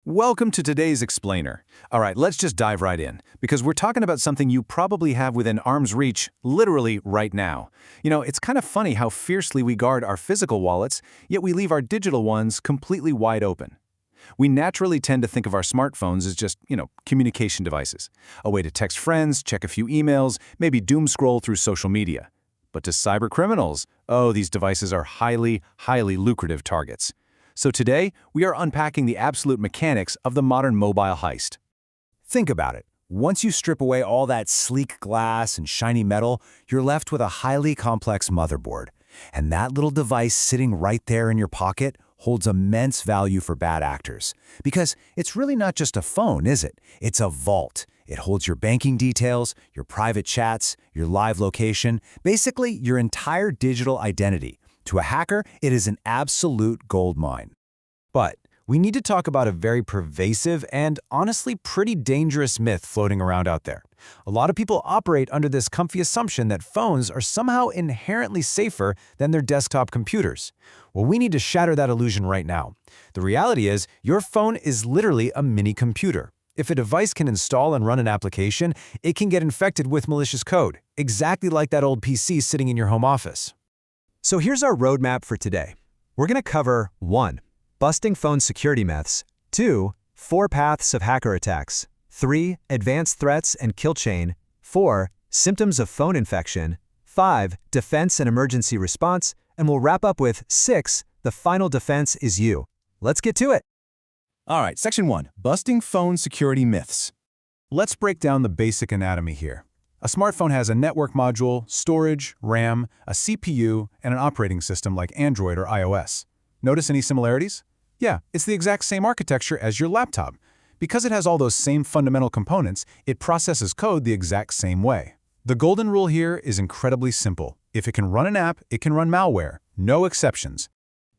Welcome to today's Explainer. All right, let's just dive right in, because we're talking about something you probably have within arm's reach, literally right now. It's kind of funny how fiercely we guard our physical wallets, yet we leave our digital ones completely wide open. We naturally tend to think of our smartphones as just, communication devices, a way to text friends, check a few emails, maybe doom scroll through social media. But to cybercriminals, these devices are highly, highly lucrative targets. So today, we are unpacking the absolute mechanics of the modern mobile heist. Think about it. Once you strip away all that sleek glass and shiny metal, you're left with a highly complex motherboard. And that little device sitting right there in your pocket holds immense value for bad actors. Because it's really not just a phone, is it? It's a vault. It holds your banking details, your private chats, your live location, basically your entire digital identity. To a hacker, it is an absolute gold mine. But we need to talk about a very pervasive and honestly pretty dangerous myth floating around out there. A lot of people operate under this comfy assumption that phones are somehow inherently safer than their desktop computers. Well, we need to shatter that illusion right now. The reality is, your phone is literally a mini computer. If a device can install and run an application, it can get infected with malicious code, exactly like that old PC sitting in your home office. So here's our roadmap for today. We're going to cover 1. Busting phone security myths. 2. 4 paths of hacker attacks. 3. Advanced threats and kill chain. 4. Symptoms of phone infection. 5. Defense and emergency response. And we'll wrap up with 6. The final defense is you. Let's get to it. All right, Section 1. Busting phone security myths. Let's break down the basic anatomy here. A smartphone has a network module, storage, RAM, a CPU, and an operating system like Android or iOS. Notice any similarities? Yeah, it's the exact same architecture as your laptop. Because it has all those same fundamental components, it processes code the exact same way. The golden rule here is incredibly simple. If it can run an app, it can run malware. No exceptions.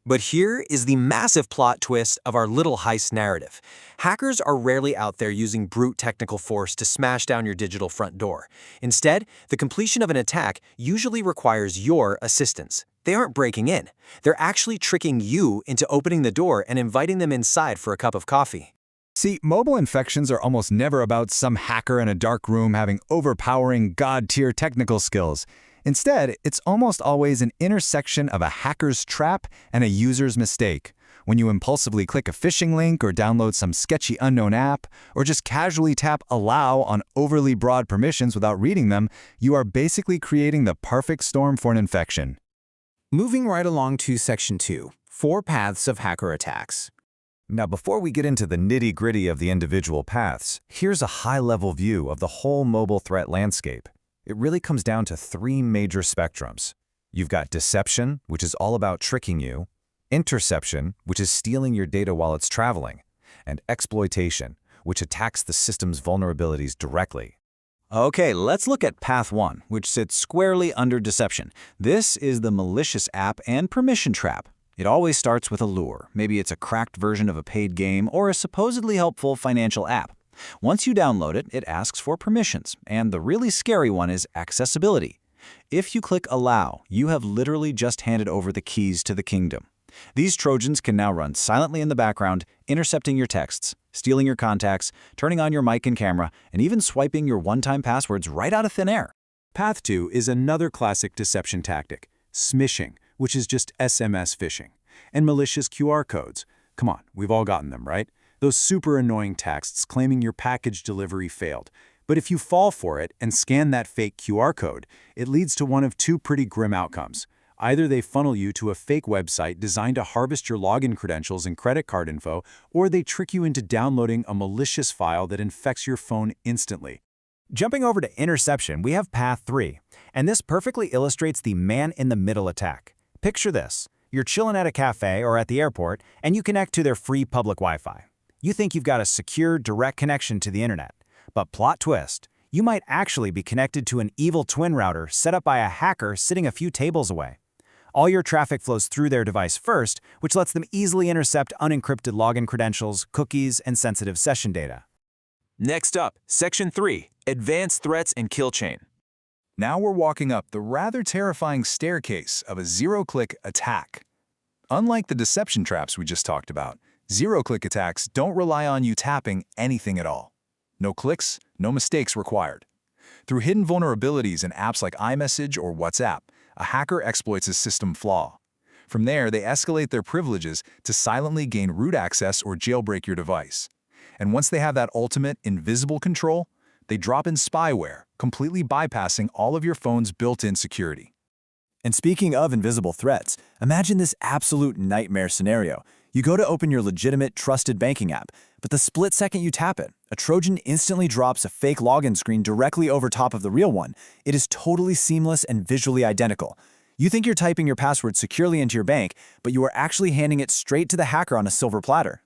But here is the massive plot twist of our little heist narrative. Hackers are rarely out there using brute technical force to smash down your digital front door. Instead, the completion of an attack usually requires your assistance. They aren't breaking in. They're actually tricking you into opening the door and inviting them inside for a cup of coffee. See, mobile infections are almost never about some hacker in a dark room having overpowering god-tier technical skills. Instead, it's almost always an intersection of a hacker's trap and a user's mistake. When you impulsively click a phishing link or download some sketchy unknown app, or just casually tap Allow on overly broad permissions without reading them, you are basically creating the perfect storm for an infection. Moving right along to Section 2, 4 paths of hacker attacks. Now, before we get into the nitty-gritty of the individual paths, here's a high-level view of the whole mobile threat landscape. It really comes down to 3 major spectrums. You've got deception, which is all about tricking you, interception, which is stealing your data while it's traveling, and exploitation, which attacks the system's vulnerabilities directly. Okay, let's look at Path 1, which sits squarely under deception. This is the malicious app and permission trap. It always starts with a lure. Maybe it's a cracked version of a paid game or a supposedly helpful financial app. Once you download it, it asks for permissions, and the really scary one is accessibility. If you click Allow, you have literally just handed over the keys to the kingdom. These Trojans can now run silently in the background, intercepting your texts, stealing your contacts, turning on your mic and camera, and even swiping your one-time passwords right out of thin air. Path 2 is another classic deception tactic, smishing, which is just SMS phishing, and malicious QR codes. Come on, we've all gotten them, right? Those super annoying texts claiming your package delivery failed. But if you fall for it and scan that fake QR code, it leads to one of 2 pretty grim outcomes. Either they funnel you to a fake website designed to harvest your login credentials and credit card info, or they trick you into downloading a malicious file that infects your phone instantly. Jumping over to interception, we have Path 3, and this perfectly illustrates the man-in-the-middle attack. Picture this. You're chilling at a cafe or at the airport, and you connect to their free public Wi-Fi. You think you've got a secure, direct connection to the internet. But plot twist, you might actually be connected to an evil twin router set up by a hacker sitting a few tables away. All your traffic flows through their device first, which lets them easily intercept unencrypted login credentials, cookies, and sensitive session data. Next up, Section 3, Advanced Threats and Kill Chain. Now we're walking up the rather terrifying staircase of a zero-click attack. Unlike the deception traps we just talked about, Zero-click attacks don't rely on you tapping anything at all. No clicks, no mistakes required. Through hidden vulnerabilities in apps like iMessage or WhatsApp, a hacker exploits a system flaw. From there, they escalate their privileges to silently gain root access or jailbreak your device. And once they have that ultimate, invisible control, they drop in spyware, completely bypassing all of your phone's built-in security. And speaking of invisible threats, imagine this absolute nightmare scenario. You go to open your legitimate, trusted banking app, but the split second you tap it, a Trojan instantly drops a fake login screen directly over top of the real one. It is totally seamless and visually identical. You think you're typing your password securely into your bank, but you are actually handing it straight to the hacker on a silver platter.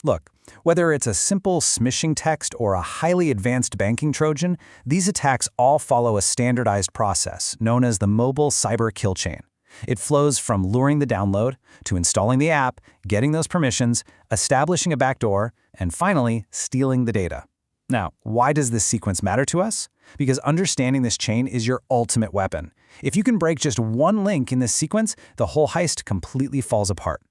Look, whether it's a simple smishing text or a highly advanced banking Trojan, these attacks all follow a standardized process known as the mobile cyber kill chain. It flows from luring the download to installing the app, getting those permissions, establishing a backdoor, and finally, stealing the data. Now, why does this sequence matter to us? Because understanding this chain is your ultimate weapon. If you can break just one link in this sequence, the whole heist completely falls apart.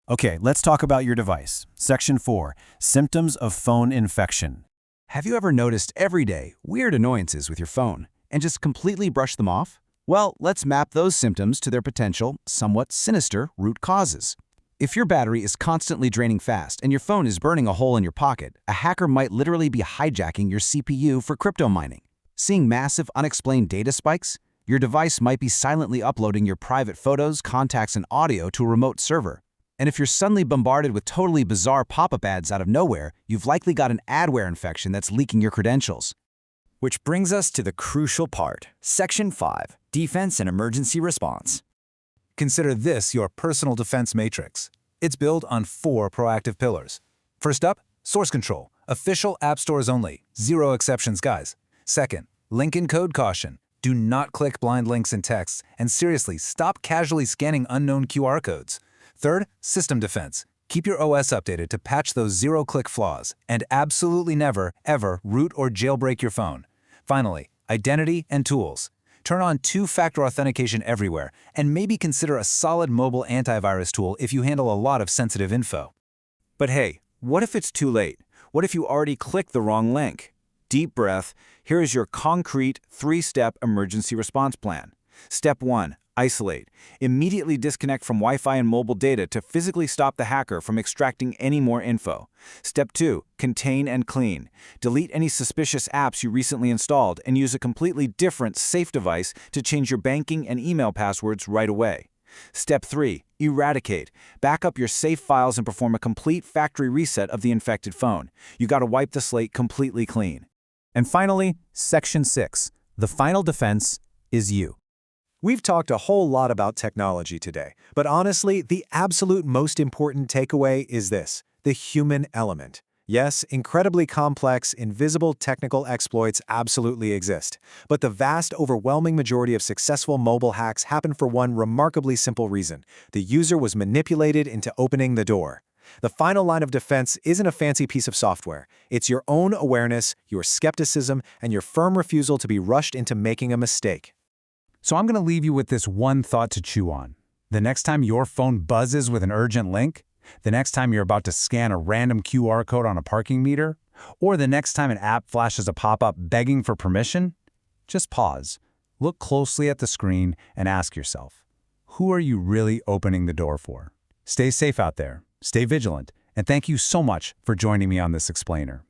Okay, let's talk about your device. Section 4, Symptoms of Phone Infection. Have you ever noticed every day weird annoyances with your phone and just completely brush them off? Well, let's map those symptoms to their potential, somewhat sinister root causes. If your battery is constantly draining fast and your phone is burning a hole in your pocket, a hacker might literally be hijacking your CPU for crypto mining. Seeing massive unexplained data spikes? Your device might be silently uploading your private photos, contacts, and audio to a remote server. And if you're suddenly bombarded with totally bizarre pop-up ads out of nowhere, you've likely got an adware infection that's leaking your credentials. Which brings us to the crucial part, Section 5, Defense and Emergency Response. Consider this your personal defense matrix. It's built on 4 proactive pillars. First up, source control. Official app stores only. 0 exceptions, guys. Second, link and code caution. Do not click blind links in texts, and seriously, stop casually scanning unknown QR codes. Third, system defense. Keep your OS updated to patch those zero-click flaws, and absolutely never, ever root or jailbreak your phone. Finally, identity and tools. Turn on 2-factor authentication everywhere, and maybe consider a solid mobile antivirus tool if you handle a lot of sensitive info. But hey, what if it's too late? What if you already clicked the wrong link? Deep breath. Here is your concrete 3-step emergency response plan. Step 1. Isolate. Immediately disconnect from Wi-Fi and mobile data to physically stop the hacker from extracting any more info. Step 2. Contain and clean. Delete any suspicious apps you recently installed and use a completely different, safe device to change your banking and email passwords right away. Step 3. Eradicate. Back up your safe files and perform a complete factory reset of the infected phone. You gotta wipe the slate completely clean. And finally, Section 6, the final defense is you. We've talked a whole lot about technology today, but honestly, the absolute most important takeaway is this: the human element. Yes, incredibly complex, invisible technical exploits absolutely exist, but the vast, overwhelming majority of successful mobile hacks happen for one remarkably simple reason: the user was manipulated into opening the door. The final line of defense isn't a fancy piece of software. It's your own awareness, your skepticism, and your firm refusal to be rushed into making a mistake. So I'm going to leave you with this one thought to chew on. The next time your phone buzzes with an urgent link, the next time you're about to scan a random QR code on a parking meter, or the next time an app flashes a pop-up begging for permission, just pause, look closely at the screen, and ask yourself, who are you really opening the door for? Stay safe out there, stay vigilant, and thank you so much for joining me on this explainer.